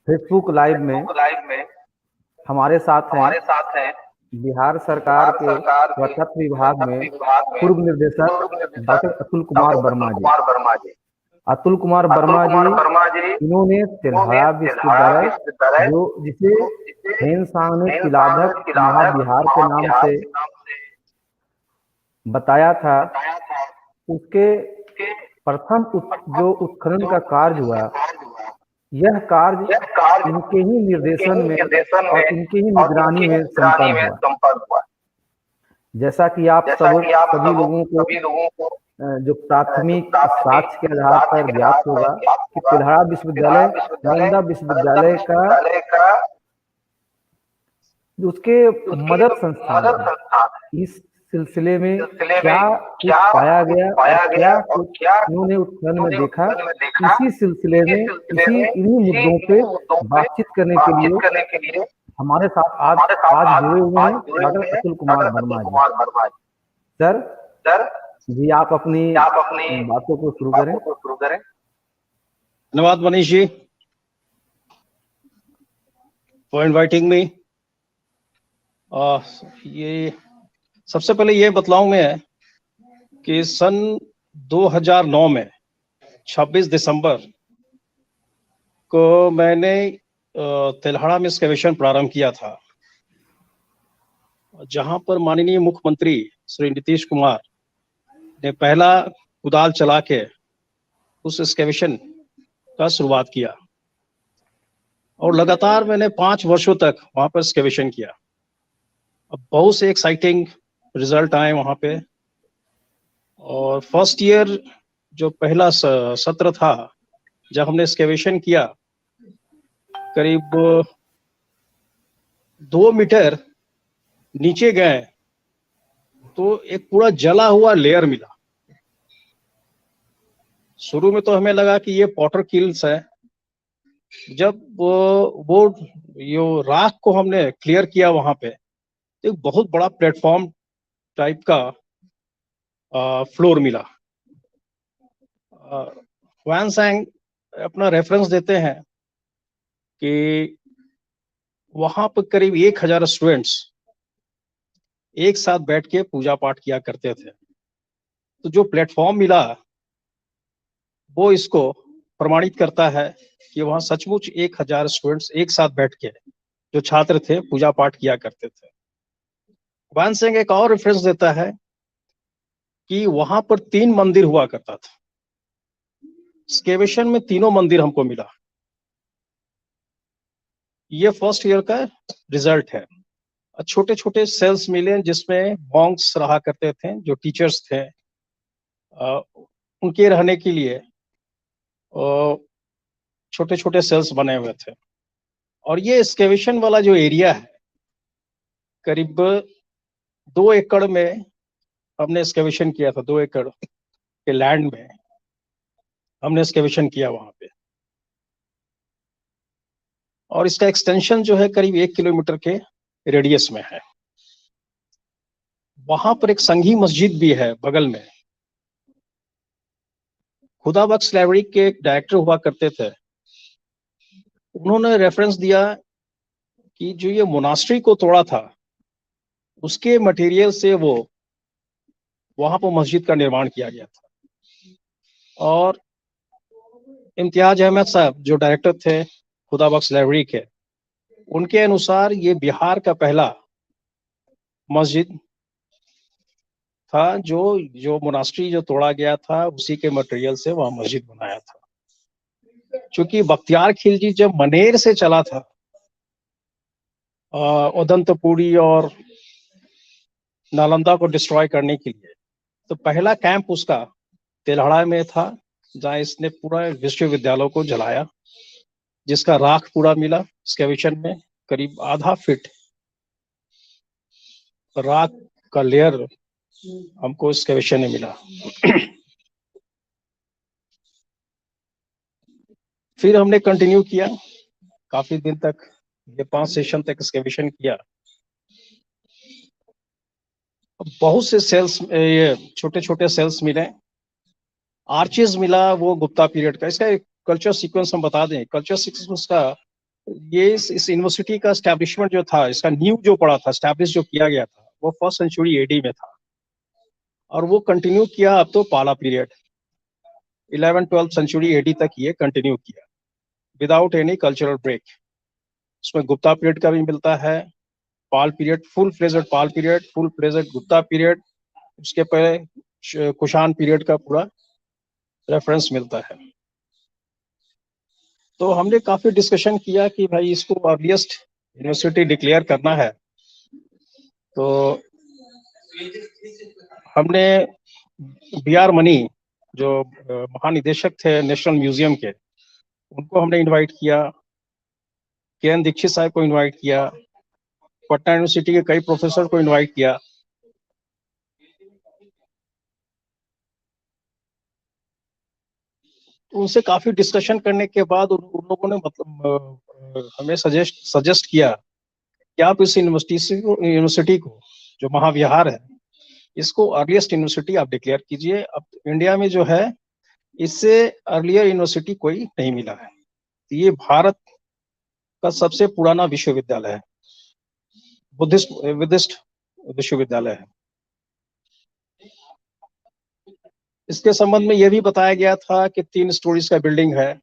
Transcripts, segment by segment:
Facebook live में हमारे साथ हैं बिहार सरकार के पुरातत्व विभाग में पूर्व निर्देशक डॉक्टर अतुल कुमार वर्मा जी। अतुल कुमार वर्मा जी इन्होंने तेल्हाड़ा विश्वविद्यालय जो जिसे हेनसांग ने तिलाधक महाविहार के नाम से बताया था, उसके प्रथम जो उत्खनन का कार्य हुआ, यह कार्य इनके ही निर्देशन में और इनके ही निगरानी में संपन्न हुआ। जैसा कि आप सभी लोगों को जो प्राथमिक साक्ष्य के आधार पर ज्ञात होगा कि तेल्हाड़ा विश्वविद्यालय नालंदा विश्वविद्यालय का उसके मदर संस्थान है। इस सिलसिले में क्या कुछ पाया गया और क्या कुछ उन्होंने उत्खनन में देखा, इसी सिलसिले में इन्हीं मुद्दों पे बातचीत करने के लिए हमारे साथ आज जुड़े हुए हैं डॉक्टर अतुल कुमार वर्मा जी। सर जी, आप अपनी बातों को शुरू करें। धन्यवाद मनीष जी फॉर इनवाइटिंग मी। ये सबसे पहले ये बतलाऊं मैं कि सन 2009 में 26 दिसंबर को मैंने तेल्हाड़ा में एक्सकेवेशन प्रारंभ किया था, जहां पर माननीय मुख्यमंत्री श्री नीतीश कुमार ने पहला कुदाल चला के उस एक्सकेवेशन का शुरुआत किया और लगातार मैंने 5 वर्षों तक वहां पर एक्सकेवेशन किया। अब बहुत से एक्साइटिंग रिजल्ट आए वहां पे, और फर्स्ट ईयर जो पहला सत्र था जब हमने एक्सकेवेशन किया, करीब 2 मीटर नीचे गए तो एक पूरा जला हुआ लेयर मिला। शुरू में तो हमें लगा कि ये पॉटर किल्स है। जब वो राख को हमने क्लियर किया वहां पे, तो एक बहुत बड़ा प्लेटफॉर्म टाइप का फ्लोर मिला। ह्वेनसांग अपना रेफरेंस देते हैं कि वहां पर करीब 1000 स्टूडेंट्स एक साथ बैठ के पूजा पाठ किया करते थे। तो जो प्लेटफॉर्म मिला वो इसको प्रमाणित करता है कि वहां सचमुच 1000 स्टूडेंट्स एक साथ बैठ के जो छात्र थे पूजा पाठ किया करते थे। ह्वेनसांग एक और रेफरेंस देता है कि वहां पर 3 मंदिर हुआ करता था। एक्सकेवेशन में तीनों मंदिर हमको मिला। ये फर्स्ट ईयर का रिजल्ट है। छोटे छोटे सेल्स मिले जिसमें मॉन्क्स रहा करते थे, जो टीचर्स थे, उनके रहने के लिए छोटे छोटे सेल्स बने हुए थे। और ये एक्सकेवेशन वाला जो एरिया है, करीब 2 एकड़ में हमने एक्सकेवेशन किया था। 2 एकड़ के लैंड में हमने एक्सकेवेशन किया वहां पे, और इसका एक्सटेंशन जो है करीब 1 किलोमीटर के रेडियस में है। वहां पर एक संघी मस्जिद भी है बगल में। खुदाबख्श लाइब्रेरी के एक डायरेक्टर हुआ करते थे, उन्होंने रेफरेंस दिया कि जो ये मोनास्ट्री को तोड़ा था उसके मटेरियल से वो वहां पर मस्जिद का निर्माण किया गया था। और इम्तियाज अहमद साहब जो डायरेक्टर थे खुदाबख्श लाइब्रेरी के, उनके अनुसार ये बिहार का पहला मस्जिद था जो मोनास्ट्री जो तोड़ा गया था उसी के मटेरियल से वह मस्जिद बनाया था। क्योंकि बख्तियार खिलजी जब मनेर से चला था उदंतपुरी और नालंदा को डिस्ट्रॉय करने के लिए, तो पहला कैंप उसका तेल्हाड़ा में था, जहां इसने पूरा विश्वविद्यालय को जलाया, जिसका राख पूरा मिला। एक्सकेवेशन में करीब आधा फीट राख का लेयर हमको एक्सकेवेशन में मिला। फिर हमने कंटिन्यू किया काफी दिन तक, ये 5 सेशन तक एक्सकेवेशन किया। बहुत से सेल्स, ये छोटे छोटे सेल्स मिले। आर्चेज मिला वो गुप्ता पीरियड का। इसका एक कल्चर सीक्वेंस हम बता दें। कल्चर सीक्वेंस का ये इस यूनिवर्सिटी का एस्टैब्लिशमेंट जो था, इसका नींव जो पड़ा था, एस्टैब्लिश जो किया गया था, वो 1st सेंचुरी एडी में था और वो कंटिन्यू किया अब तो पाला पीरियड 11th-12th सेंचुरी एडी तक ये कंटिन्यू किया विदाउट एनी कल्चरल ब्रेक। उसमें गुप्ता पीरियड का भी मिलता है, Pala period, full fledged Pala period, full fledged Gupta period, उसके पहले कुषाण पीरियड का पूरा रेफरेंस मिलता है। तो हमने काफी डिस्कशन किया कि भाई इसको अर्लीस्ट यूनिवर्सिटी डिक्लेयर करना है, तो हमने बी.आर. मनी जो महानिदेशक थे नेशनल म्यूजियम के, उनको हमने इनवाइट किया, के.एन. दीक्षित साहब को इनवाइट किया, पटना यूनिवर्सिटी के कई प्रोफेसर को इनवाइट किया। तो उनसे काफी डिस्कशन करने के बाद उन लोगों ने मतलब हमें सजेस्ट किया कि आप इस यूनिवर्सिटी को जो महाविहार है, इसको अर्लीस्ट यूनिवर्सिटी आप डिक्लेयर कीजिए। अब इंडिया में जो है इससे अर्लियर यूनिवर्सिटी कोई नहीं मिला है, तो ये भारत का सबसे पुराना विश्वविद्यालय है, बुद्धिस्ट विश्वविद्यालय है। इसके संबंध में यह भी बताया गया था कि 3 स्टोरीज का बिल्डिंग है,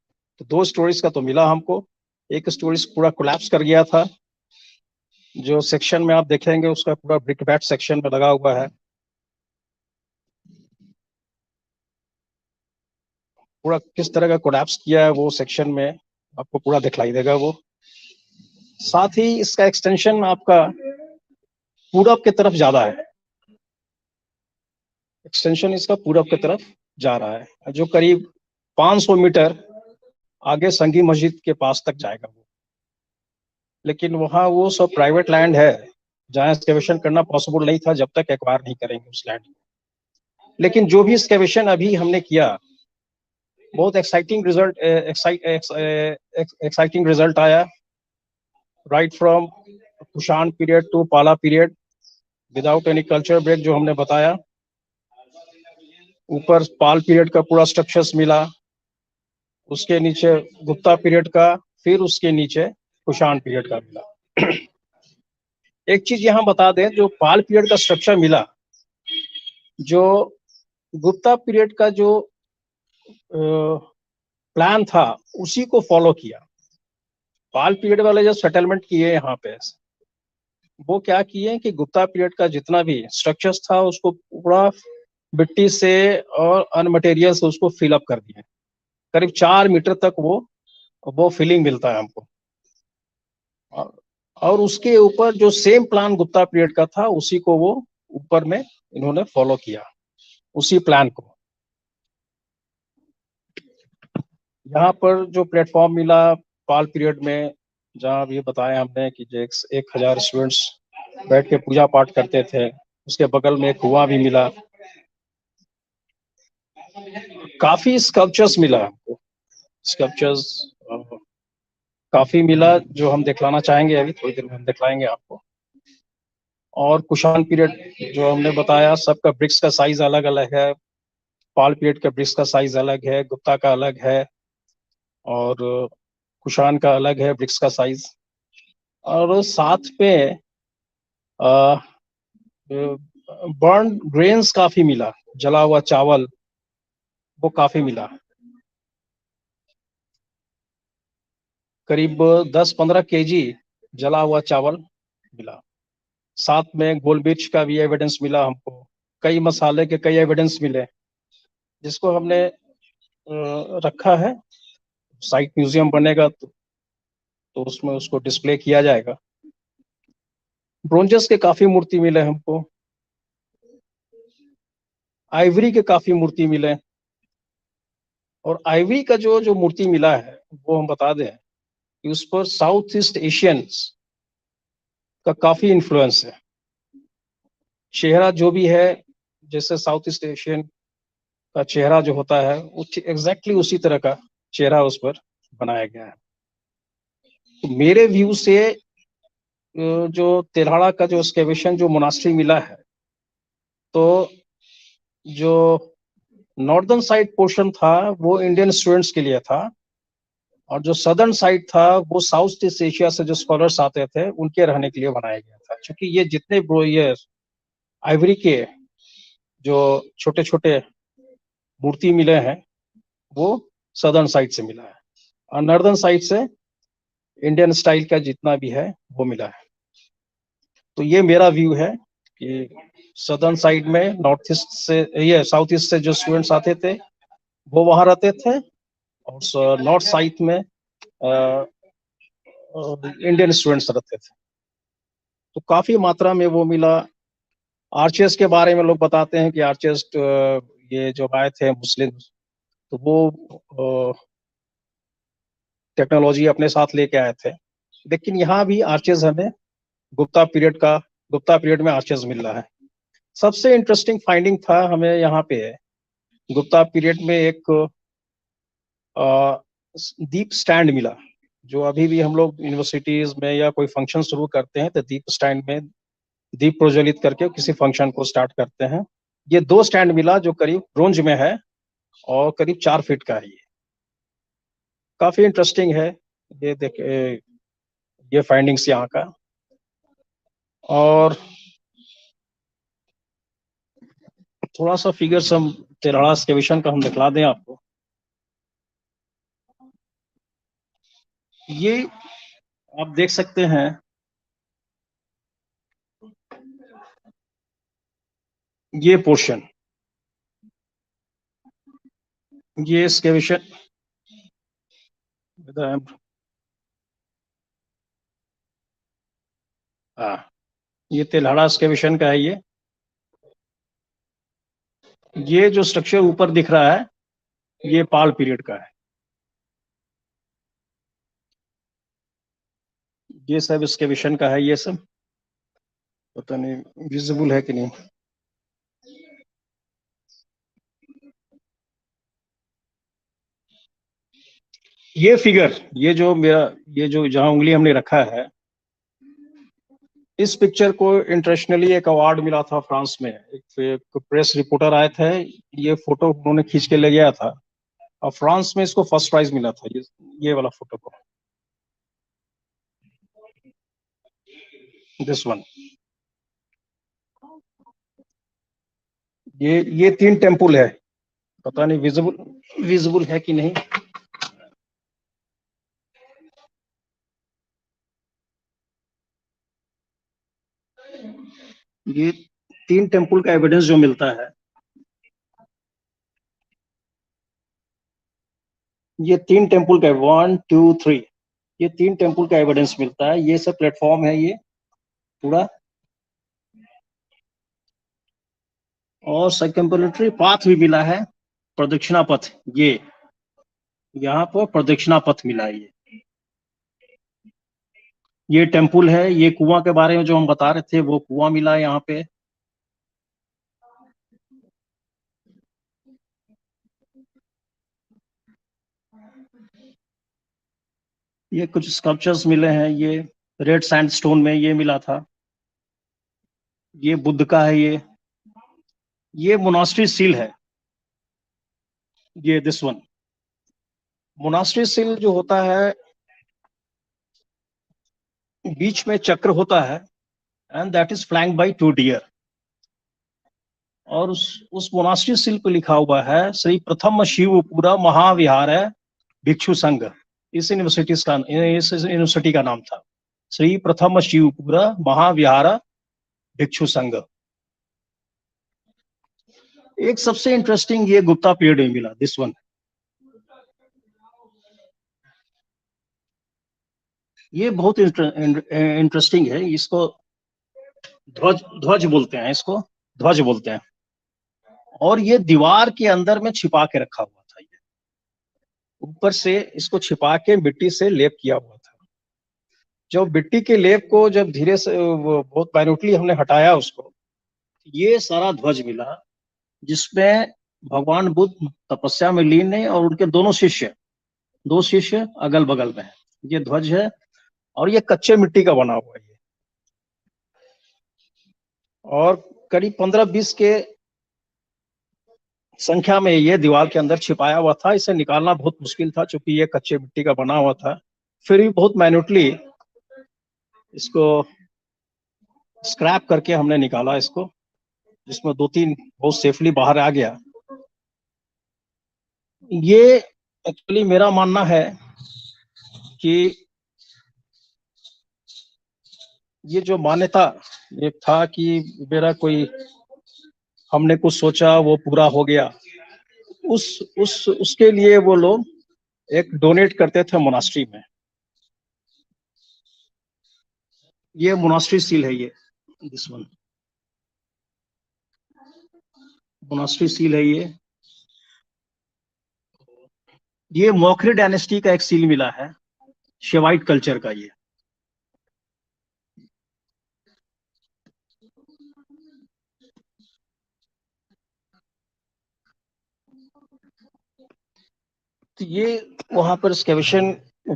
तो 2 स्टोरीज का तो मिला हमको, एक स्टोरीज पूरा कोलैप्स कर गया था। जो सेक्शन में आप देखेंगे उसका पूरा ब्रिक बैट सेक्शन में लगा हुआ है, पूरा किस तरह का कोलैप्स किया है वो सेक्शन में आपको पूरा दिखलाई देगा वो। साथ ही इसका एक्सटेंशन आपका पूरब की तरफ ज्यादा है, एक्सटेंशन इसका पूरब की तरफ जा रहा है, जो करीब 500 मीटर आगे संगी मस्जिद के पास तक जाएगा वो। लेकिन वहाँ वो सब प्राइवेट लैंड है, जहाँ एक्सकेवेशन करना पॉसिबल नहीं था जब तक एक्वायर नहीं करेंगे उस लैंड। लेकिन जो भी एक्सकेवेशन अभी हमने किया, बहुत एक्साइटिंग रिजल्ट आया, right from Kushan period to Pala period without any culture break, जो हमने बताया। ऊपर पाल पीरियड का पूरा स्ट्रक्चर्स मिला, उसके नीचे गुप्ता पीरियड का, फिर उसके नीचे कुषाण पीरियड का मिला। एक चीज यहाँ बता दें, जो पाल पीरियड का स्ट्रक्चर मिला, जो गुप्ता पीरियड का जो प्लान था उसी को फॉलो किया। पाल पीरियड वाले जो सेटलमेंट किए यहाँ पे, वो क्या किए कि गुप्ता पीरियड का जितना भी स्ट्रक्चर्स था उसको पूरा मिट्टी से और अन मटेरियल से उसको फिल अप कर दिए, करीब 4 मीटर तक वो फिलिंग मिलता है हमको। और उसके ऊपर जो सेम प्लान गुप्ता पीरियड का था उसी को वो ऊपर में इन्होंने फॉलो किया, उसी प्लान को। यहाँ पर जो प्लेटफॉर्म मिला पाल पीरियड में, जहाँ ये बताया हमने कि जो 1000 स्टूडेंट्स बैठ के पूजा पाठ करते थे, उसके बगल में एक कुआं भी मिला। काफी स्कल्पचर्स मिला हमको, स्कल्पचर्स काफी मिला, जो हम दिखलाना चाहेंगे, अभी थोड़ी देर में हम दिखलाएंगे आपको। और कुषाण पीरियड जो हमने बताया, सबका ब्रिक्स का साइज अलग अलग है, पाल पीरियड का ब्रिक्स का साइज अलग है, गुप्ता का अलग है, और कुषाण का अलग है ब्रिक्स का साइज। और साथ में बर्न ग्रेन्स काफी मिला, जला हुआ चावल वो काफी मिला, करीब 10-15 केजी जला हुआ चावल मिला। साथ में गोल मिर्च का भी एविडेंस मिला हमको, कई मसाले के कई एविडेंस मिले, जिसको हमने रखा है। साइट म्यूजियम बनेगा तो उसमें उसको डिस्प्ले किया जाएगा। ब्रोंजेस के काफी मूर्ति मिले हमको, आइवरी के काफी मूर्ति मिले। और आइवरी का जो जो मूर्ति मिला है वो हम बता दें कि उस पर साउथ ईस्ट एशियंस का काफी इन्फ्लुएंस है। चेहरा जो भी है, जैसे साउथ ईस्ट एशियन का चेहरा जो होता है, एग्जैक्टली उसी तरह का चेहरा उस पर बनाया गया है। तो मेरे व्यू से जो तेल्हाड़ा का जो एक्सकेवेशन जो मोनास्ट्री मिला है, तो जो नॉर्दर्न साइड पोर्शन था वो इंडियन स्टूडेंट्स के लिए था, और जो सदर्न साइड था वो साउथ ईस्ट एशिया से जो स्कॉलर्स आते थे उनके रहने के लिए बनाया गया था, क्योंकि ये जितने ये आइवरी के जो छोटे छोटे मूर्ति मिले हैं वो सदर्न साइड से मिला है, और नॉर्दर्न साइड से इंडियन स्टाइल का जितना भी है वो मिला है। तो ये मेरा व्यू है कि सदर्न साइड में नॉर्थ ईस्ट से, ये साउथ ईस्ट से जो स्टूडेंट्स आते थे वो वहां रहते थे, और नॉर्थ साइड में इंडियन स्टूडेंट्स रहते थे। तो काफी मात्रा में वो मिला। आर्चर्स के बारे में लोग बताते हैं कि आर्चर्स ये जो आए थे मुस्लिम, तो वो टेक्नोलॉजी अपने साथ लेके आए थे। लेकिन यहाँ भी आर्चर्स हमें गुप्ता पीरियड में आर्चर्स मिल रहा है। सबसे इंटरेस्टिंग फाइंडिंग था हमें यहाँ पे गुप्ता पीरियड में एक दीप स्टैंड मिला, जो अभी भी हम लोग यूनिवर्सिटीज में या कोई फंक्शन शुरू करते हैं तो दीप स्टैंड में दीप प्रज्वलित करके किसी फंक्शन को स्टार्ट करते हैं। ये 2 स्टैंड मिला जो करीब ब्रोंज में है और करीब 4 फीट का है। ये काफी इंटरेस्टिंग है। ये देख ये फाइंडिंग्स यहाँ का। और थोड़ा सा फिगर्स हम तेराड़ा एक्सकेवेशन का हम दिखला दें आपको। ये आप देख सकते हैं, ये पोर्शन, ये एक्सकेवेशन ये तेल्हाड़ा एक्सकेवेशन का है। ये जो स्ट्रक्चर ऊपर दिख रहा है ये पाल पीरियड का है। ये सब एक्सकेवेशन का है। ये सब पता नहीं विजिबल है कि नहीं। ये फिगर, ये जो मेरा, ये जो जहां उंगली हमने रखा है, इस पिक्चर को इंटरनेशनली एक अवार्ड मिला था फ्रांस में। एक प्रेस रिपोर्टर आए थे, ये फोटो उन्होंने खींच के ले गया था और फ्रांस में इसको फर्स्ट प्राइज मिला था। ये वाला फोटो को, दिस वन। ये 3 टेम्पल है, पता नहीं विजिबल है कि नहीं। ये 3 टेम्पल का एविडेंस जो मिलता है, ये 3 टेम्पल का 1 2 3, ये 3 टेम्पल का एविडेंस मिलता है। ये सब प्लेटफॉर्म है ये पूरा, और सर्कम्पलेटरी पाथ भी मिला है, प्रदक्षिणा पथ। ये यहाँ पर प्रदक्षिणा पथ मिला है। ये टेम्पल है। ये कुआं के बारे में जो हम बता रहे थे वो कुआं मिला है यहाँ पे। ये कुछ स्कल्पचर्स मिले हैं, ये रेड सैंडस्टोन में ये मिला था। ये बुद्ध का है। ये मोनास्ट्री सील है। ये दिस वन मोनास्ट्री सील जो होता है, बीच में चक्र होता है, and that is flanked by 2 deer. और उस मोनास्ट्री सील पे लिखा हुआ है श्री प्रथम शिवपुरा महाविहार है भिक्षु संघ। इस यूनिवर्सिटी का नाम था श्री प्रथम शिवपुरा महाविहार भिक्षु संघ। एक सबसे इंटरेस्टिंग ये गुप्ता पीरियड में मिला, दिस वन। ये बहुत इंटरेस्टिंग है। इसको ध्वज ध्वज बोलते हैं, इसको ध्वज बोलते हैं। और ये दीवार के अंदर में छिपा के रखा हुआ था। ये ऊपर से इसको छिपा के मिट्टी से लेप किया हुआ था। जब मिट्टी के लेप को जब धीरे से बहुत माइन्यूटली हमने हटाया उसको, ये सारा ध्वज मिला, जिसमें भगवान बुद्ध तपस्या में लीन है और उनके दोनों शिष्य, 2 शिष्य अगल बगल में है। ये ध्वज है और ये कच्चे मिट्टी का बना हुआ है। और करीब 15-20 के संख्या में ये दीवार के अंदर छिपाया हुआ था। इसे निकालना बहुत मुश्किल था क्योंकि ये कच्चे मिट्टी का बना हुआ था। फिर भी बहुत मैन्युटली इसको स्क्रैप करके हमने निकाला इसको, जिसमें 2-3 बहुत सेफली बाहर आ गया। ये एक्चुअली मेरा मानना है कि ये जो मान्यता ये था कि मेरा कोई हमने कुछ सोचा वो पूरा हो गया, उसके लिए वो लोग एक डोनेट करते थे मोनास्ट्री में। ये मोनास्ट्री सील है, ये दिस वन मोनास्ट्री सील है। ये मौखरी डायनेस्टी का एक सील मिला है, शेवाइट कल्चर का। ये तो ये वहां पर एक्सकेवेशन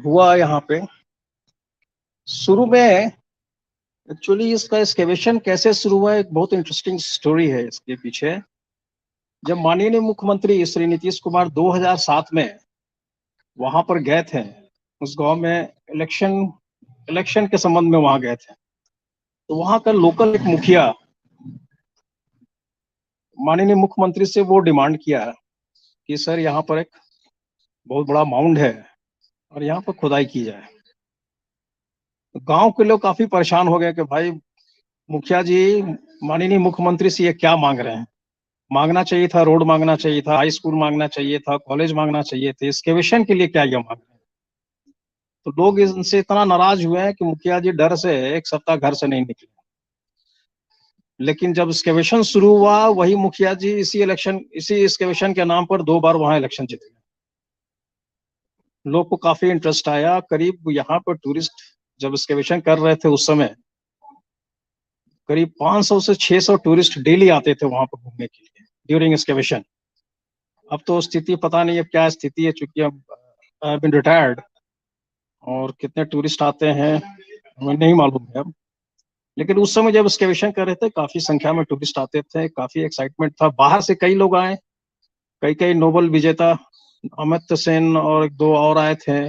हुआ। यहाँ पे शुरू में एक्चुअली इसका एक्सकेवेशन कैसे शुरू हुआ, एक बहुत इंटरेस्टिंग स्टोरी है इसके पीछे। जब माननीय मुख्यमंत्री श्री नीतीश कुमार 2007 में वहां पर गए थे, उस गांव में इलेक्शन के संबंध में वहां गए थे, तो वहां का लोकल एक मुखिया माननीय मुख्यमंत्री से वो डिमांड किया कि सर यहाँ पर एक बहुत बड़ा माउंड है और यहाँ पर खुदाई की जाए। तो गांव के लोग काफी परेशान हो गए कि भाई मुखिया जी माननीय मुख्यमंत्री से ये क्या मांग रहे हैं। मांगना चाहिए था रोड, मांगना चाहिए था हाई स्कूल, मांगना चाहिए था कॉलेज, मांगना चाहिए थे, एक्सकेवेशन के लिए क्या ये मांग रहे हैं। तो लोग इनसे इतना नाराज हुए हैं कि मुखिया जी डर से 1 सप्ताह घर से नहीं निकले। लेकिन जब एक्सकेवेशन शुरू हुआ, वही मुखिया जी इसी एक्सकेवेशन के नाम पर 2 बार वहां इलेक्शन जीते। लोग को काफी इंटरेस्ट आया। करीब यहाँ पर टूरिस्ट जब एक्सकेवेशन कर रहे थे उस समय करीब 500 से 600 टूरिस्ट डेली आते थे वहां पर घूमने के लिए ड्यूरिंग एक्सकेवेशन। अब तो स्थिति पता नहीं अब क्या स्थिति है, चूंकि अब आई बीन रिटायर्ड और कितने टूरिस्ट आते हैं हमें नहीं मालूम है अब। लेकिन उस समय जब एक्सकेवेशन कर रहे थे काफी संख्या में टूरिस्ट आते थे, काफी एक्साइटमेंट था। बाहर से कई लोग आए, कई कई नोबल विजेता अमित सेन और 1-2 और आए थे।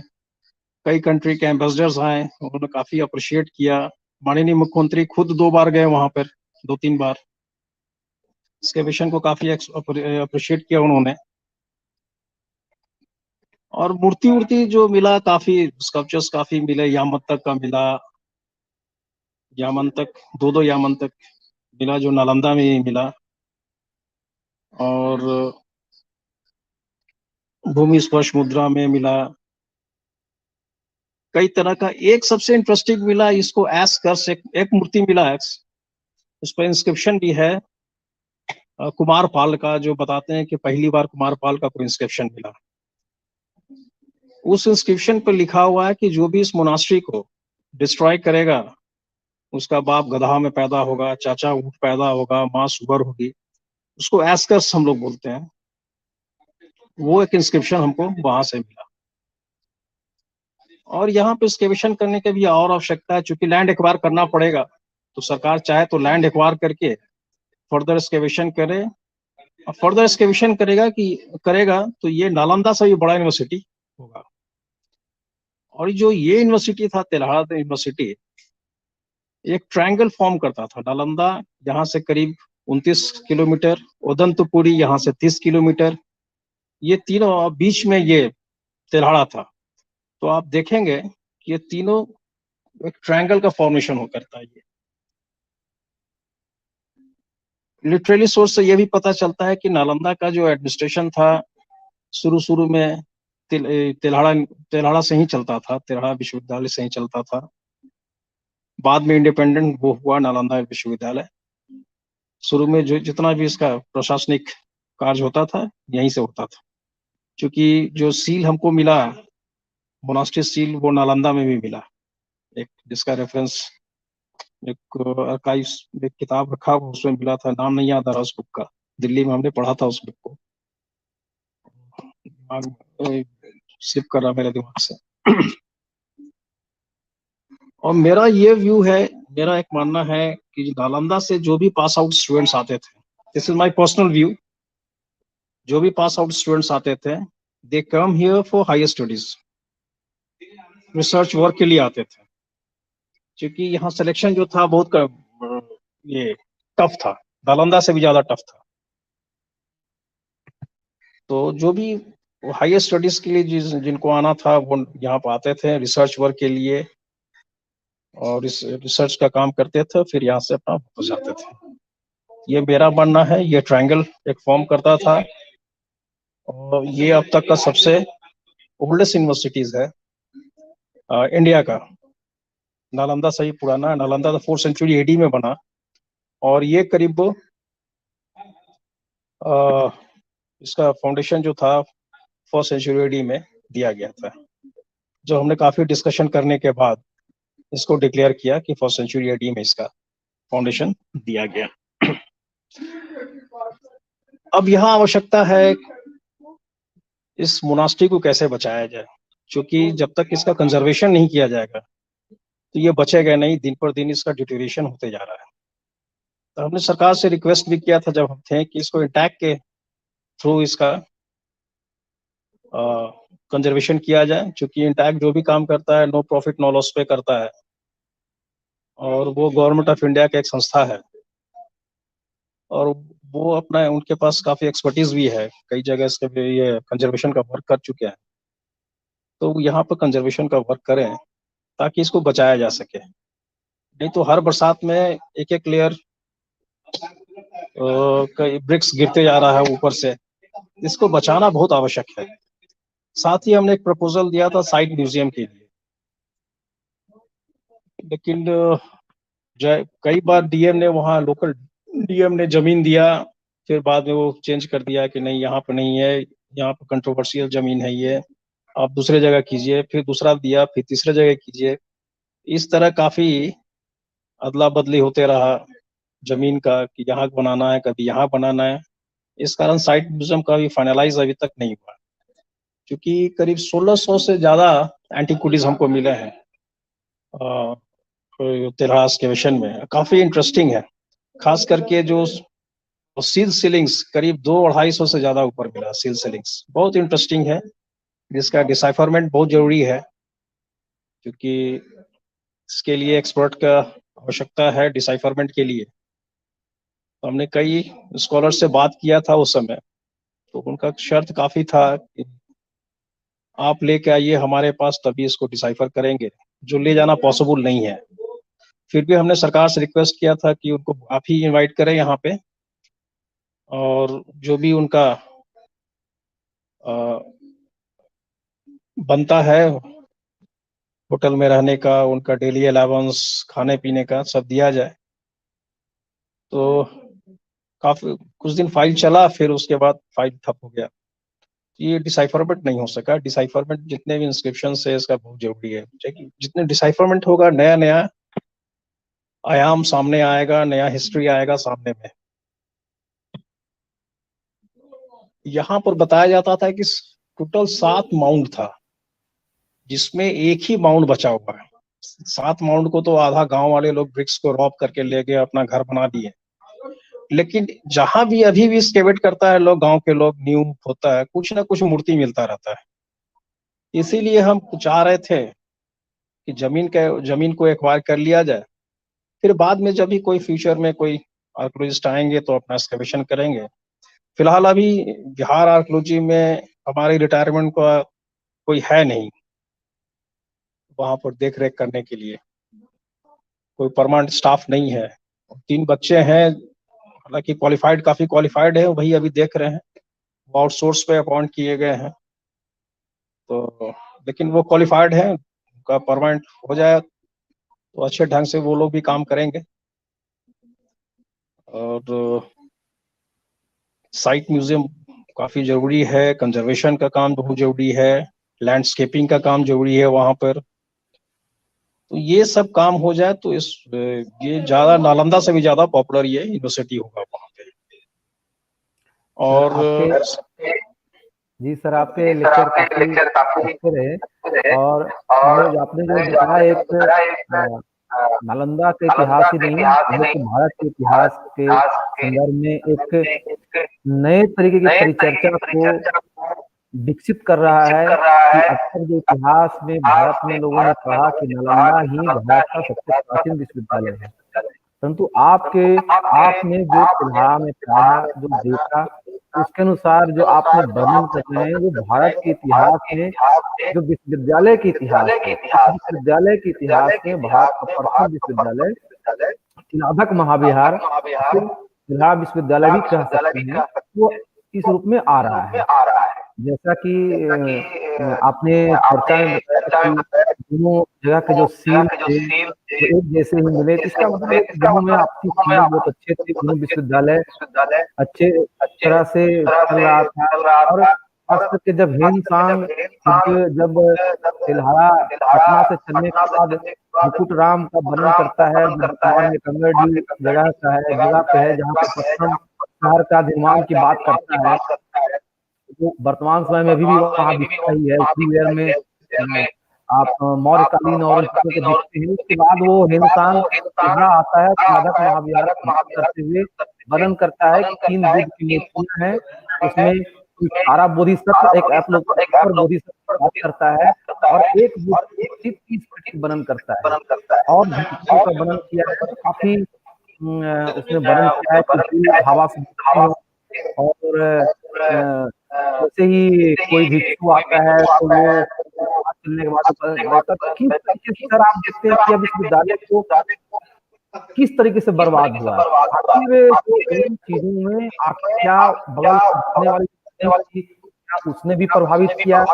कई कंट्री के एम्बेसडर्स आए, उन्होंने काफी अप्रिशिएट किया। माननीय मुख्यमंत्री खुद 2 बार गए वहां पर, 2-3 बार एक्सकेवेशन को काफी अप्रिशिएट किया उन्होंने। और मूर्ति वूर्ति जो मिला, काफी स्कल्पचर्स काफी मिले। यामन तक का मिला, यामन तक 2-2 यामन तक मिला जो नालंदा में ही मिला। और भूमि स्पर्श मुद्रा में मिला, कई तरह का। एक सबसे इंटरेस्टिंग मिला, इसको एस कर से एक मूर्ति मिला है, उस पर इंस्क्रिप्शन भी है कुमार पाल का, जो बताते हैं कि पहली बार कुमार पाल का कोई इंस्क्रिप्शन मिला। उस इंस्क्रिप्शन पर लिखा हुआ है कि जो भी इस मोनास्ट्री को डिस्ट्रॉय करेगा उसका बाप गधा में पैदा होगा, चाचा ऊंट पैदा होगा, माँ सुअर होगी। उसको एस्कर्स हम लोग बोलते हैं। वो एक इंस्क्रिप्शन हमको वहां से मिला। और यहाँ पे एक्सकेवेशन करने की भी और आवश्यकता है, चूंकि लैंड एक्वायर करना पड़ेगा। तो सरकार चाहे तो लैंड एक्वायर करके फर्दर एक्सकेवेशन करे। और फर्दर एक्सकेवेशन करेगा तो ये नालंदा से भी बड़ा यूनिवर्सिटी होगा। और जो ये यूनिवर्सिटी था तेलहाड़ा यूनिवर्सिटी, एक ट्रायंगल फॉर्म करता था। नालंदा यहाँ से करीब 29 किलोमीटर, उदंतपुरी यहाँ से 30 किलोमीटर, ये तीनों बीच में ये तेलहाड़ा था। तो आप देखेंगे कि ये तीनों एक ट्रायंगल का फॉर्मेशन हो करता है। ये लिटरेली सोर्स से ये भी पता चलता है कि नालंदा का जो एडमिनिस्ट्रेशन था शुरू शुरू में तेलहाड़ा से ही चलता था, तेलहाड़ा विश्वविद्यालय से ही चलता था। बाद में इंडिपेंडेंट वो हुआ नालंदा विश्वविद्यालय। शुरू में जो जितना भी इसका प्रशासनिक कार्य होता था यहीं से होता था। क्योंकि जो सील हमको मिला, मोनास्ट्री सील, वो नालंदा में भी मिला, एक जिसका रेफरेंस एक आर्काइव्स में किताब रखा हुआ उसमें मिला था। नाम नहीं याद आ रहा उस बुक का, दिल्ली में हमने पढ़ा था उस बुक को, स्लिप कर रहा मेरे दिमाग से। और मेरा ये व्यू है, मेरा एक मानना है कि नालंदा से जो भी पास आउट स्टूडेंट्स आते थे, this is my personal view, जो भी पास आउट स्टूडेंट्स आते थे, they come here for higher studies, research work के लिए आते थे, क्योंकि यहाँ सिलेक्शन जो था बहुत ये टफ था, नालंदा से भी ज्यादा टफ था। तो जो भी हायर स्टडीज के लिए जिनको आना था वो यहाँ पर आते थे रिसर्च वर्क के लिए, और इस रिसर्च का काम करते थे, फिर यहाँ से अपना वापस जाते थे। ये मेरा मानना है, ये ट्रायंगल एक फॉर्म करता था, और ये अब तक का सबसे ओल्डेस्ट यूनिवर्सिटीज है इंडिया का। नालंदा से ही पुराना है, नालंदा तो 4th सेंचुरी एडी में बना, और ये करीब इसका फाउंडेशन जो था 4th सेंचुरी एडी में दिया गया था, जो हमने काफी डिस्कशन करने के बाद इसको डिक्लेयर किया कि 4th सेंचुरी एडी में इसका फाउंडेशन दिया गया। अब यहाँ आवश्यकता है इस मोनास्ट्री को कैसे बचाया जाए, क्योंकि जब तक इसका कंजर्वेशन नहीं किया जाएगा तो ये बचेगा नहीं, दिन पर दिन इसका डिटोरेशन होते जा रहा है। तो हमने सरकार से रिक्वेस्ट भी किया था जब हम थे कि इसको इंटैक्ट के थ्रू इसका कंजर्वेशन किया जाए, क्योंकि इंटैक्ट जो भी काम करता है नो प्रॉफिट नो लॉस पे करता है, और वो गवर्नमेंट ऑफ इंडिया का एक संस्था है, और वो अपना उनके पास काफी एक्सपर्टीज भी है, कई जगह इसके ये कंजर्वेशन का वर्क कर चुके हैं। तो यहाँ पर कंजर्वेशन का वर्क करें ताकि इसको बचाया जा सके, नहीं तो हर बरसात में एक एक लेयर कई ब्रिक्स गिरते जा रहा है ऊपर से, इसको बचाना बहुत आवश्यक है। साथ ही हमने एक प्रपोजल दिया था साइट म्यूजियम के लिए, लेकिन कई बार डीएम ने वहाँ लोकल डीएम ने जमीन दिया, फिर बाद में वो चेंज कर दिया कि नहीं यहाँ पर नहीं है, यहाँ पर कंट्रोवर्शियल जमीन है, ये आप दूसरे जगह कीजिए, फिर दूसरा दिया, फिर तीसरे जगह कीजिए। इस तरह काफी अदला बदली होते रहा जमीन का कि यहाँ बनाना है, कभी यहाँ बनाना है। इस कारण साइट म्यूजियम का भी फाइनलाइज अभी तक नहीं हुआ, क्योंकि करीब 1600 से ज्यादा एंटीक्विटीज हमको मिले हैं इतिहास के विषय में, काफी इंटरेस्टिंग है। खास करके जो सील सीलिंग्स करीब 200-250 से ज्यादा ऊपर मिला, सील सीलिंग्स बहुत इंटरेस्टिंग है, जिसका डिसाइफरमेंट बहुत जरूरी है, क्योंकि इसके लिए एक्सपर्ट का आवश्यकता है डिसाइफरमेंट के लिए। तो हमने कई स्कॉलर से बात किया था उस समय, तो उनका शर्त काफी था कि आप लेके आइए हमारे पास तभी इसको डिसाइफर करेंगे, जो ले जाना पॉसिबल नहीं है। फिर भी हमने सरकार से रिक्वेस्ट किया था कि उनको आप ही इनवाइट करें यहाँ पे, और जो भी उनका बनता है होटल में रहने का, उनका डेली अलाउंस, खाने पीने का सब दिया जाए। तो काफी कुछ दिन फाइल चला, फिर उसके बाद फाइल ठप हो गया। ये डिसाइफरमेंट नहीं हो सका। डिसाइफरमेंट जितने भी इंस्क्रिप्शन है इसका बहुत जरूरी है, जितने डिसाइफरमेंट होगा नया नया आयाम सामने आएगा, नया हिस्ट्री आएगा सामने में। यहाँ पर बताया जाता था कि टोटल 7 माउंट था, जिसमें एक ही माउंट बचा हुआ है। 7 माउंट को तो आधा गांव वाले लोग ब्रिक्स को रॉब करके ले गए, अपना घर बना दिए। लेकिन जहां भी अभी भी स्केवेट करता है लोग, गांव के लोग, न्यू होता है, कुछ ना कुछ मूर्ति मिलता रहता है। इसीलिए हम चाह रहे थे कि जमीन को एक्वायर कर लिया जाए, फिर बाद में जब भी कोई फ्यूचर में कोई आर्कोलॉजिस्ट आएंगे तो अपना एक्सकवेशन करेंगे। फिलहाल अभी बिहार आर्कोलॉजी में हमारी रिटायरमेंट का कोई है नहीं, वहां पर देख रेख करने के लिए कोई परमानेंट स्टाफ नहीं है। 3 बच्चे हैं, हालांकि काफी क्वालिफाइड है, वही अभी देख रहे हैं, वो आउटसोर्स पे अपॉइंट किए गए हैं। तो लेकिन वो क्वालिफाइड है, उनका परमानेंट हो जाए तो अच्छे ढंग से वो लोग भी काम करेंगे। और साइट म्यूजियम काफी जरूरी है, कंजर्वेशन का काम बहुत जरूरी है, लैंडस्केपिंग का काम जरूरी है वहां पर। तो ये सब काम हो जाए तो ये ज्यादा नालंदा से भी ज्यादा पॉपुलर ये यूनिवर्सिटी होगा वहां पे। और जी सर, आपके लेक्चर काफी अच्छे रहे, और आपने जो बताया एक नालंदा के इतिहास ही नहीं बल्कि भारत के इतिहास के संदर्भ में एक नए तरीके की परिचर्चा को विकसित कर रहा है कि अक्सर जो इतिहास में भारत में लोगों ने कहा कि नालंदा ही भारत का सबसे प्राचीन विश्वविद्यालय है, परंतु आपने जो तिल्हाड़ा में पढ़ा, जो देखा, उसके अनुसार जो आपने वर्णन कर रहे हैं, वो भारत के इतिहास में जो विश्वविद्यालय के इतिहास है, उस विश्वविद्यालय के इतिहास में भारत का प्रथम विश्वविद्यालय तिलाधक महाविहार, जिसे तिल्हाड़ा विश्वविद्यालय भी कह सकते हैं, वो इस रूप में आ रहा है। जैसा कि आपने चर्चा में बताया कि दोनों जगह के जो सील थे वो एक जैसे ही मिले, तो इसका मतलब है कि दोनों में आपसी सील बहुत अच्छे थे, दोनों विश्वविद्यालय अच्छे तरह से चल रहा था। और खास करके जब हिंदुस्तान जब तिल्हाड़ा पटना से चलने के बाद मुकुट राम का वर्णन करता है, जो वर्तमान में कंगरडी जगह पे है, जहाँ पे प्रथम शहर का निर्माण की बात करता है, तो वर्तमान समय में अभी भी वहाँ दिखता ही है। उसी ईयर में आप मौर्यकालीन और चीजों के दिखते हैं। उसके बाद वो हिंदुस्तान तिल्हाड़ा आता है, तिलाधक महाविहार करते हुए वर्णन करता है कि 3 बुद्ध की मूर्तियां हैं, उसमें 18 बोधिसत्व, एक अवलोकन बोधिसत्व बात करता है, और एक बुद्ध 30 फीट वर्णन करता है। और भिक्षुओं का वर्णन किया है, तो काफी उसमें वर्णन किया है कि हवा से दिखते हो, और जैसे ही कोई भिक्षु आता है तो वो चलने के बाद किस तरीके से सर आप देखते हैं कि अब इस विद्यालय को किस तरीके से बर्बाद हुआ है? आखिर जो इन चीजों में आखिर क्या बगल से वाली थी, क्या उसने भी प्रभावित किया,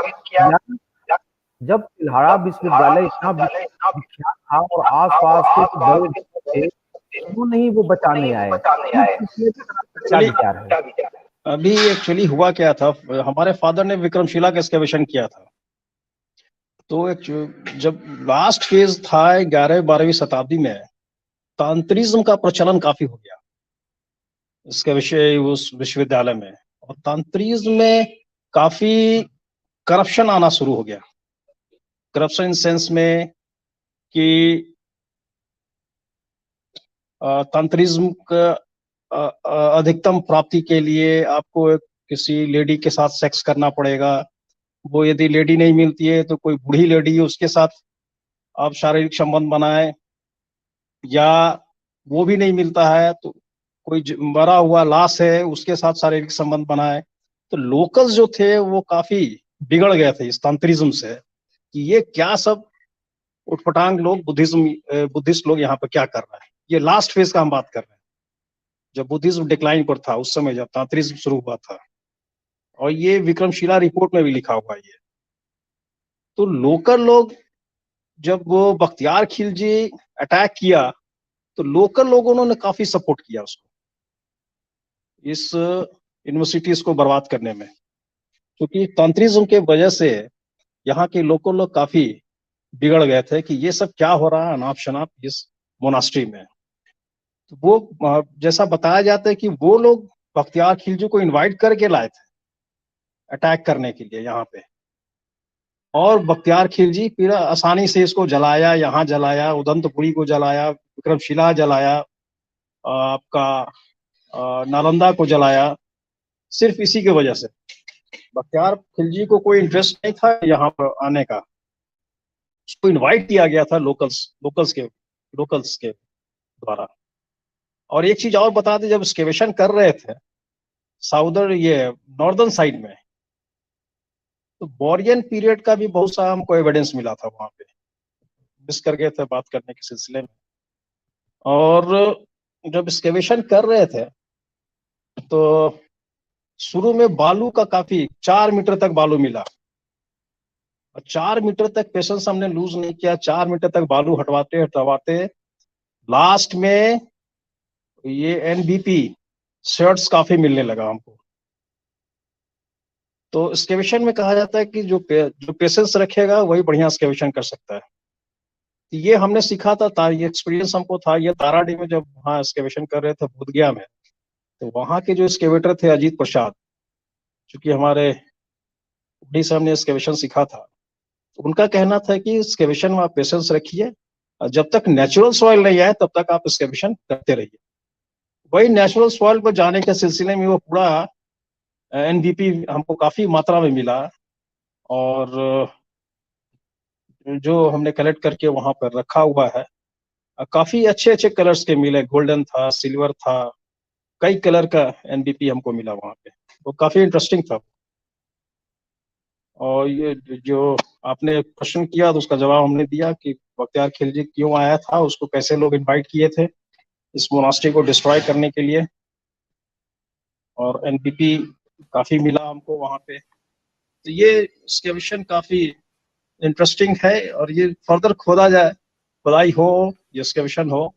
या जब तिल्हाड़ा विश्वविद्यालय इतना विख्यात था और आसपास के जो बड़े थे उन्होंने ही वो बचाने आए, क्या विचार है? अभी एक्चुअली हुआ क्या था, हमारे फादर ने विक्रमशिला का एक्सकैवेशन किया था, तो जब लास्ट फेज था 11वीं-12वीं शताब्दी में, तांत्रिज्म का प्रचलन काफी हो गया इसके विषय उस विश्वविद्यालय में, और तांत्रिज्म में काफी करप्शन आना शुरू हो गया। करप्शन इन सेंस में कि तांत्रिज्म का अधिकतम प्राप्ति के लिए आपको किसी लेडी के साथ सेक्स करना पड़ेगा, वो यदि लेडी नहीं मिलती है तो कोई बूढ़ी लेडी है उसके साथ आप शारीरिक संबंध बनाए, या वो भी नहीं मिलता है तो कोई मरा हुआ लाश है उसके साथ शारीरिक संबंध बनाए। तो लोकल्स जो थे वो काफी बिगड़ गए थे इस तांत्रिज्म से कि ये क्या सब उटपटांग लोग बुद्धिस्ट लोग यहाँ पर क्या कर रहे हैं। ये लास्ट फेज का हम बात कर रहे हैं, जब बुद्धिज्म डिक्लाइन पर था, उस समय जब तांत्रिज्म शुरू हुआ था, और ये विक्रमशिला रिपोर्ट में भी लिखा हुआ है ये। तो लोकल लोग, जब वो बख्तियार खिलजी अटैक किया तो लोकल लोगों ने काफी सपोर्ट किया उसको, इस यूनिवर्सिटीज को बर्बाद करने में, क्योंकि तांत्रिज्म के वजह से यहाँ के लोकल लोग काफी बिगड़ गए थे कि ये सब क्या हो रहा है अनाप शनाप इस मोनास्ट्री में। तो वो जैसा बताया जाता है कि वो लोग बख्तियार खिलजी को इनवाइट करके लाए थे अटैक करने के लिए यहाँ पे, और बख्तियार खिलजी फिर आसानी से इसको जलाया, यहाँ जलाया, उदंतपुरी को जलाया, विक्रमशिला जलाया, आपका नालंदा को जलाया, सिर्फ इसी की वजह से। बख्तियार खिलजी को कोई इंटरेस्ट नहीं था यहाँ पर आने का, उसको इनवाइट किया गया था लोकल्स के द्वारा। और एक चीज और बता दें, जब एक्सकेवेशन कर रहे थे साउदर्न ये नॉर्दर्न साइड में, तो बोरियन पीरियड का भी बहुत सा हमको एविडेंस मिला था वहां पे, मिस कर गए थे बात करने के सिलसिले में। और जब एक्सकेवेशन कर रहे थे तो शुरू में बालू का काफी 4 मीटर तक बालू मिला, और 4 मीटर तक पेशेंस हमने लूज नहीं किया, 4 मीटर तक बालू हटवाते हटवाते लास्ट में ये एनबीपी शर्ट्स काफी मिलने लगा हमको। तो एक्सकेवेशन में कहा जाता है कि जो पेशेंस रखेगा वही बढ़िया एक्सकेवेशन कर सकता है। तो ये हमने सीखा था, ये एक्सपीरियंस हमको था ये ताराडी में, जब वहाँ एक्सकेवेशन कर रहे थे बोधगया में, तो वहाँ के जो एक्सकेवेटर थे अजीत प्रसाद, चूंकि हमारे उड़ीसा हमने एक्सकेवेशन सीखा था, तो उनका कहना था कि एक्सकेवेशन में आप पेशेंस रखिए, जब तक नेचुरल सॉइल नहीं आए तब तक आप एक्सकेवेशन करते रहिए। वही नेचुरल सॉइल पर जाने के सिलसिले में वो पूरा एनबीपी हमको काफी मात्रा में मिला, और जो हमने कलेक्ट करके वहां पर रखा हुआ है, काफी अच्छे अच्छे कलर्स के मिले, गोल्डन था, सिल्वर था, कई कलर का एनबीपी हमको मिला वहां पे। वो काफी इंटरेस्टिंग था। और ये जो आपने क्वेश्चन किया तो उसका जवाब हमने दिया कि बख्तियार खिलजी क्यों आया था, उसको कैसे लोग इनवाइट किए थे इस मोनास्ट्री को डिस्ट्रॉय करने के लिए, और एनपीपी काफी मिला हमको वहां पे। तो ये एक्सकेवेशन काफी इंटरेस्टिंग है, और ये फर्दर खोदा जाए, खुदाई हो, ये एक्सकेवेशन हो,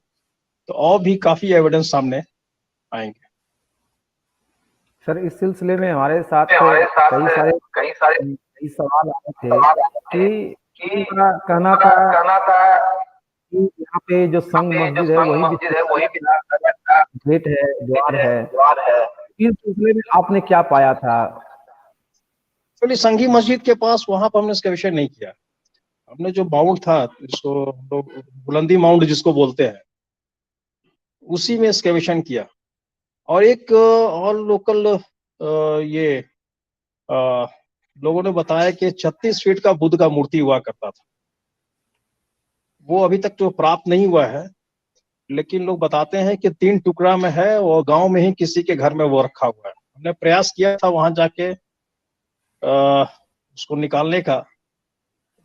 तो और भी काफी एविडेंस सामने आएंगे। सर इस सिलसिले में हमारे साथ कई सवाल आए थे कि उनका कहना था कि यहाँ पे जो संघ मस्जिद है वही गेट है, द्वार है। इस सिलसिले में आपने क्या पाया था? एक्चुअली संघी मस्जिद के पास वहां पर हमने एक्सकेवेशन नहीं किया। हमने जो माउंट था, जिसको हम लोग बुलंदी माउंट जिसको बोलते हैं, उसी में एक्सकेवेशन किया। और एक और लोकल ये लोगों ने बताया कि 36 फीट का बुद्ध का मूर्ति हुआ करता था। वो अभी तक तो प्राप्त नहीं हुआ है, लेकिन लोग बताते हैं कि 3 टुकड़ा में है, और गांव में ही किसी के घर में वो रखा हुआ है। हमने प्रयास किया था वहां जाके उसको निकालने का,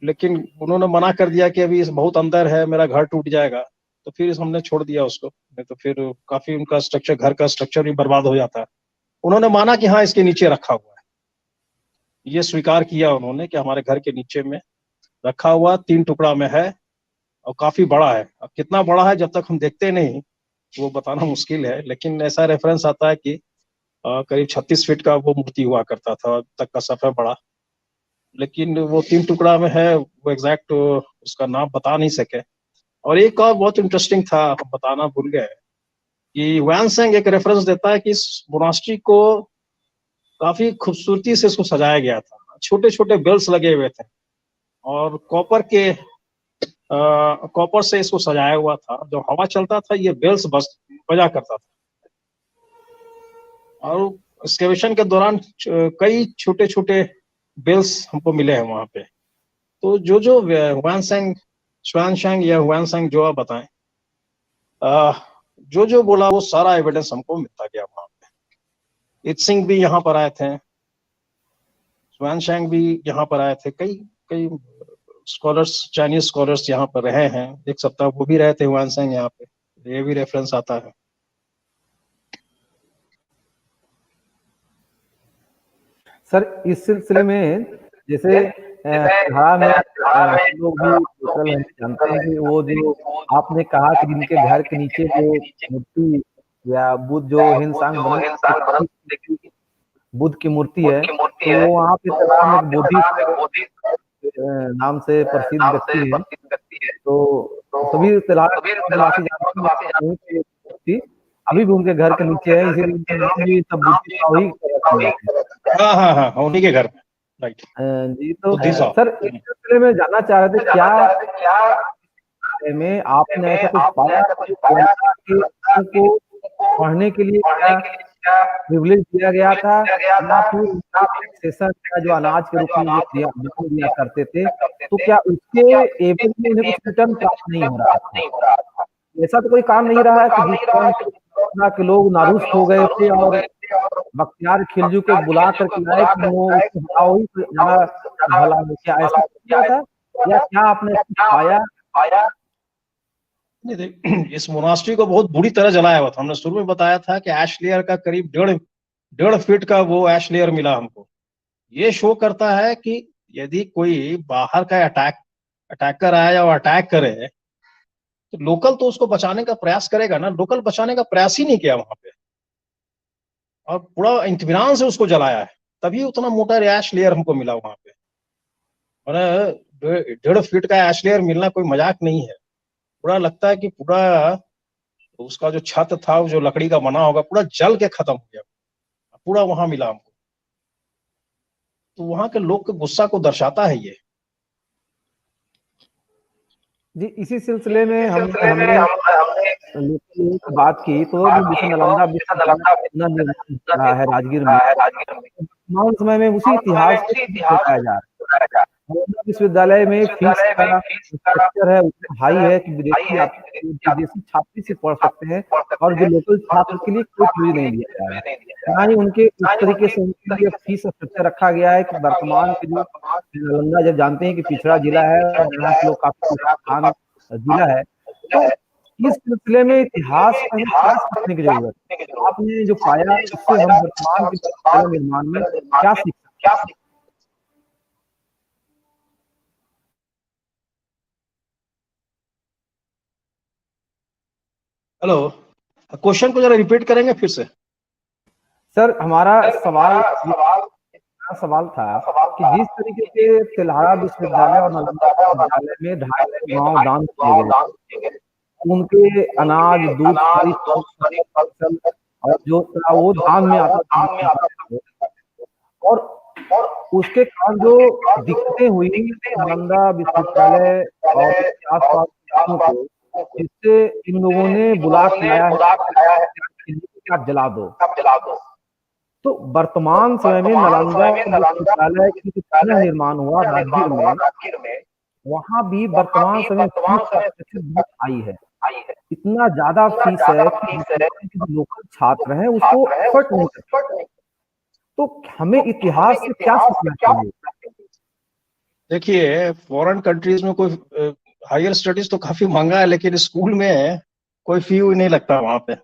लेकिन उन्होंने मना कर दिया कि अभी इस बहुत अंदर है, मेरा घर टूट जाएगा। तो फिर हमने छोड़ दिया उसको, नहीं तो फिर काफी उनका स्ट्रक्चर, घर का स्ट्रक्चर भी बर्बाद हो जाता है। उन्होंने माना कि हाँ इसके नीचे रखा हुआ है, ये स्वीकार किया उन्होंने कि हमारे घर के नीचे में रखा हुआ 3 टुकड़ा में है, और काफी बड़ा है। अब कितना बड़ा है जब तक हम देखते नहीं वो बताना मुश्किल है, लेकिन ऐसा रेफरेंस आता है कि करीब 36 फीट का वो मूर्ति हुआ करता था, अब तक का सफर बड़ा। लेकिन वो 3 टुकड़ा में है, वो एग्जैक्ट उसका नाम बता नहीं सके। और एक और बहुत इंटरेस्टिंग था, हम बताना भूल गए, कि वैनसेंग एक रेफरेंस देता है कि इस मोनास्ट्री को काफी खूबसूरती से इसको सजाया गया था। छोटे छोटे बेल्स लगे हुए थे, और कॉपर से इसको सजाया हुआ था। जब हवा चलता था ये बेल्स बस बजा करता था। और एक्सकेवेशन के दौरान कई छोटे छोटे बेल्स हमको मिले हैं वहां पे। तो जो जो वैनसेंग, स्वानशैंग या वैनसेंग जो आप बताएं, जो जो बोला वो सारा एविडेंस हमको मिलता गया वहां पे। इत्सिंग भी यहाँ पर आए थे, स्वानशैंग भी यहाँ पर आए थे, कई कई स्कॉलर्स, चाइनीज स्कॉलर्स यहाँ पर रहे हैं। एक सप्ताह वो भी रहे थे वैनसेंग यहाँ पे, ये भी रेफरेंस आता है। सर इस सिलसिले में जैसे बिहार में हम लोग भी लोकल हैं, जानते हैं कि वो जो आपने कहा कि जिनके घर के नीचे जो मूर्ति या बुद्ध जो हिंसांग बने बुद्ध की मूर्ति है, तो वो वहाँ पे तलाब में एक बोधि नाम से प्रसिद्ध व्यक्ति है। तो सभी तलाब निवासी जानते हैं कि वहीं पे मूर्ति अभी भी उनके घर के नीचे है, इसीलिए उनका नाम भी सब बुद्धिस्ट का ही रखा गया है। हाँ हाँ हाँ, उन्हीं के घर में, राइट। जी तो बुद्धि साहब। सर इस सिलसिले में जानना चाह रहे थे, क्या में आपने ऐसा कुछ पाया कि जनता के लोगों को पढ़ने के लिए क्या प्रिविलेज दिया गया था, या फिर टैक्सेशन का जो अनाज के रूप में वो दिया करते थे, तो क्या उसके एवज में उन्हें कुछ रिटर्न प्राप्त नहीं हो रहा था? ऐसा तो कोई काम नहीं रहा है कि जिस कारण से बखरा के लोग नारुष्ट हो गए थे और बख्तियार खिलजी को बुला करके लाए कि वो उसको हटाओ ही तो ज़्यादा भला हो, क्या ऐसा किया था? या क्या आपने कुछ पाया? नहीं, इस मोनास्ट्री को बहुत बुरी तरह जलाया हुआ था। हमने शुरू में बताया था कि ऐश लेयर का करीब 1.5 फीट का वो ऐश लेयर मिला हमको। ये शो करता है कि यदि कोई बाहर का अटैकर आया और अटैक करे, तो लोकल तो उसको बचाने का प्रयास करेगा ना। लोकल बचाने का प्रयास ही नहीं किया वहां पे, और पूरा इत्मीनान से उसको जलाया है, तभी उतना मोटा ऐश लेयर हमको मिला वहां पे। और 1.5 फीट का ऐश लेयर मिलना कोई मजाक नहीं है। पूरा लगता है कि पूरा उसका जो छत था, जो लकड़ी का बना होगा, पूरा जल के खत्म हो गया। पूरा वहां मिला हमको। तो वहां के लोग के गुस्सा को दर्शाता है ये। जी, इसी सिलसिले में हमने लोकल लोगों से बात की, तो जो जैसे नालंदा विश्वविद्यालय पुनर्निर्माण हो रहा है राजगीर में, वर्तमान समय में उसी इतिहास को फिर से दोहराया जा रहा है। नालंदा विश्वविद्यालय में फीस का स्ट्रक्चर है उतना हाई है कि विदेशी छात्र भी सिर्फ पढ़ सकते हैं, और जो लोकल छात्र के लिए कोई फीस नहीं दिया जा रहा है। ना ही उनके उस तरीके से उनके लिए फीस स्ट्रक्चर रखा गया है कि वर्तमान के जो नालंदा, जब जानते हैं कि पिछड़ा जिला है और यहाँ के लोग काफी पिछड़ान जिला है, तो इस सिलसिले में इतिहास का हमें क्या सीखने की जरूरत है? आपने जो पाया उससे हम वर्तमान के विश्वविद्यालय निर्माण में क्या सीख सकते हैं? हेलो, क्वेश्चन को जरा रिपीट करेंगे फिर से। सर, हमारा सवाल था कि जिस तरीके से तिल्हाड़ा विश्वविद्यालय और नालंदा विश्वविद्यालय में 250 गांव दान किए गए, उनके अनाज, दूध, सारी फसल और जो था वो दान में आता था, और उसके कारण जो दिक्कतें हुई नालंदा विश्वविद्यालय और उसके आसपास के लोगों को, जिससे इन लोगों ने बुला के लाया है कि आप जला दो। तो वर्तमान समय में नालंदा विश्वविद्यालय की जो पुनर्निर्माण हुआ राजगीर में, वहां भी वर्तमान समय फीस का स्ट्रक्चर बहुत हाई है। इतना ज्यादा फीस है कि जो लोकल छात्र हैं उसको अफोर्ड नहीं कर सकते। तो हमें इतिहास से क्या सीखना चाहिए? देखिए, फॉरेन कंट्रीज में कोई हायर स्टडीज तो काफी महंगा है, लेकिन स्कूल में कोई फी नहीं लगता वहां पे।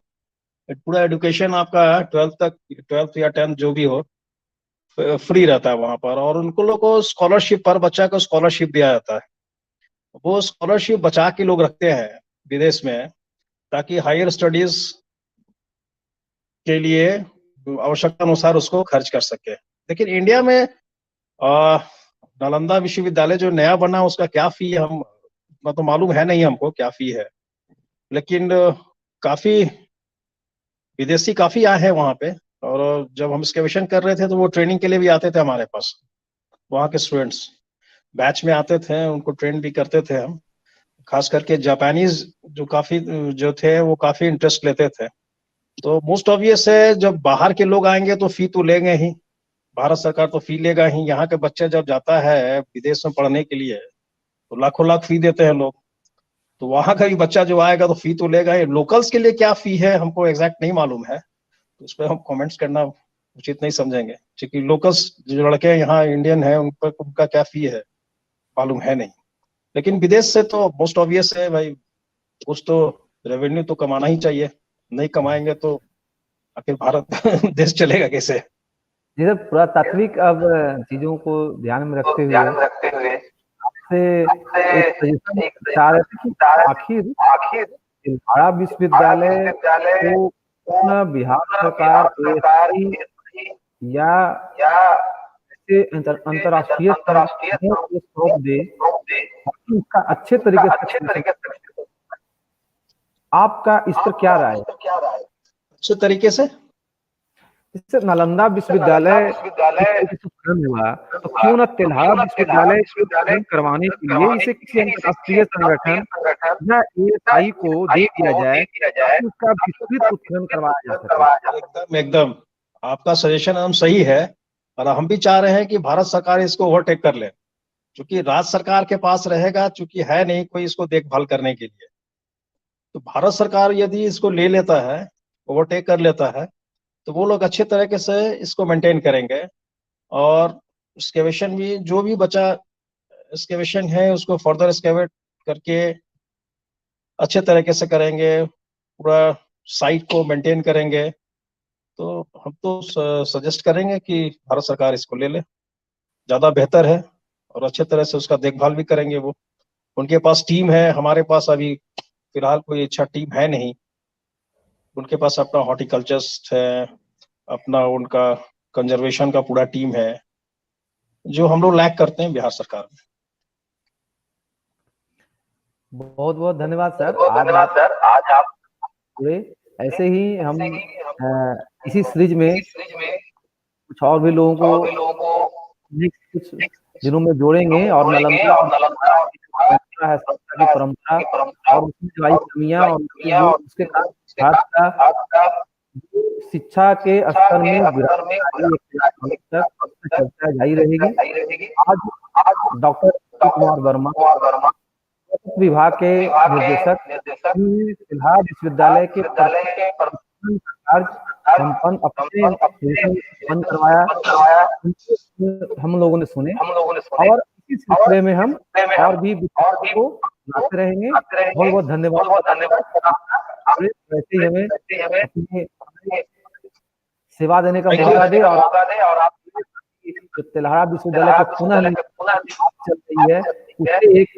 पूरा एजुकेशन आपका 12th या 10th जो भी हो फ्री रहता है वहां पर, और उनको लोग को स्कॉलरशिप, पर बच्चा को स्कॉलरशिप दिया जाता है। वो स्कॉलरशिप बचा के लोग रखते हैं विदेश में, ताकि हायर स्टडीज के लिए आवश्यकता अनुसार उसको खर्च कर सके। लेकिन इंडिया में नालंदा विश्वविद्यालय जो नया बना उसका क्या फी है, हम तो मालूम है नहीं हमको क्या फी है। लेकिन काफी विदेशी काफी आए हैं वहां पे, और जब हम एक्सकवेशन कर रहे थे तो वो ट्रेनिंग के लिए भी आते थे हमारे पास। वहाँ के स्टूडेंट्स बैच में आते थे, उनको ट्रेन भी करते थे हम। खास करके जापानीज जो काफी जो थे वो काफी इंटरेस्ट लेते थे। तो मोस्ट ऑब्वियस है, जब बाहर के लोग आएंगे तो फी तो लेंगे ही, भारत सरकार तो फी लेगा ही। यहाँ के बच्चे जब जाता है विदेश में पढ़ने के लिए तो लाखों लाख फी देते हैं लोग। तो वहां का भी बच्चा जो आएगा तो फी तो लेगा ही। लोकल्स के लिए क्या फी है हमको एग्जैक्ट नहीं मालूम है, तो उस पर हम कमेंट्स करना उचित नहीं समझेंगे, क्योंकि लोकल्स जो लड़के यहाँ इंडियन है उन पर उनका क्या फी है मालूम है नहीं। लेकिन विदेश से तो मोस्ट ऑब्वियस है भाई, कुछ तो रेवेन्यू तो कमाना ही चाहिए। नहीं कमाएंगे तो आखिर भारत देश चलेगा कैसे? जी सर, पुरातात्विक अब चीजों को ध्यान में रखते हुए आपसे एक सजेशन चाह रहे थे कि आखिर तिल्हाड़ा विश्वविद्यालय को अपना बिहार सरकार ASC या ऐसे अंतर्राष्ट्रीय संगठनों को सौंप दे, ताकि इसका अच्छे तरीके से चल सके। आपका इस पर क्या राय है? अच्छे तरीके से इससे नालंदा विश्वविद्यालय इस तरीके से खत्म हुआ, तो क्यों ना तिल्हाड़ा विश्वविद्यालय को खत्म करवाने के लिए इसे किसी अंतर्राष्ट्रीय संगठन या ASI को दे दिया जाए, ताकि उसका विस्तृत उत्खनन करवाया जा सके। एकदम एकदम आपका सजेशन हम सही है, और हम भी चाह रहे हैं कि भारत सरकार इसको ओवरटेक कर ले। क्योंकि राज्य सरकार के पास रहेगा, चूंकि है नहीं कोई इसको देखभाल करने के लिए, तो भारत सरकार यदि इसको ले लेता है, ओवरटेक कर लेता है, तो वो लोग अच्छे तरीके से इसको मेंटेन करेंगे। और एक्सकेवेशन भी, जो भी बचा एक्सकेवेशन है उसको फर्दर एक्सकेवेट करके अच्छे तरीके से करेंगे, पूरा साइट को मेंटेन करेंगे। तो हम तो सजेस्ट करेंगे कि भारत सरकार इसको ले ले, ज्यादा बेहतर है। और अच्छे तरह से उसका देखभाल भी करेंगे वो। उनके पास टीम है, हमारे पास अभी फिलहाल कोई अच्छा टीम है नहीं। उनके पास अपना हॉर्टिकल्चरिस्ट है, अपना उनका कंजर्वेशन का पूरा टीम है, जो हम लोग लैक करते हैं बिहार सरकार में। बहुत बहुत धन्यवाद सर। आज आप पूरे ऐसे ही हम इसी सीरीज में कुछ और भी लोगों को कुछ दिनों में जोड़ेंगे और नालंदा परंपरा है, शिक्षा की परंपरा और उसमें जो आई कमियां और जो उसके कारण भारत का शिक्षा के स्तर में गिरावट आई एक तक चर्चा जारी रहेगी। आज डॉक्टर कुमार वर्मा विभाग के निर्देशक तिल्हाड़ विश्वविद्यालय के प्रशासन का कार्य संपन्न अपने संपन्न करवाया, हम लोगों ने सुने और इसी सिलसिले में हम और भी विषयों को लाते रहेंगे। बहुत बहुत धन्यवाद। वैसे ही हमें अपनी सेवा देने का मौका दे और आप तिल्हाड़ा विश्वविद्यालय का पुनः चल रही है उसे एक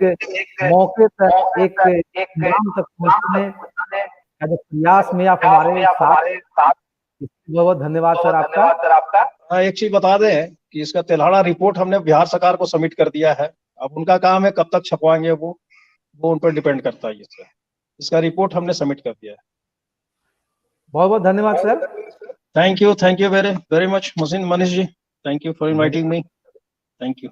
मौके तक एक नाम तक पहुंचने का जो प्रयास में आप हमारे साथ, बहुत बहुत धन्यवाद सर आपका। एक चीज बता दें कि इसका तिल्हाड़ा रिपोर्ट हमने बिहार सरकार को सबमिट कर दिया है। अब उनका काम है कब तक छपवाएंगे वो उन पर डिपेंड करता है। इसका रिपोर्ट हमने सबमिट कर दिया है। बहुत बहुत धन्यवाद sir. Thank you very very much Manish ji. Thank you for inviting me. Thank you.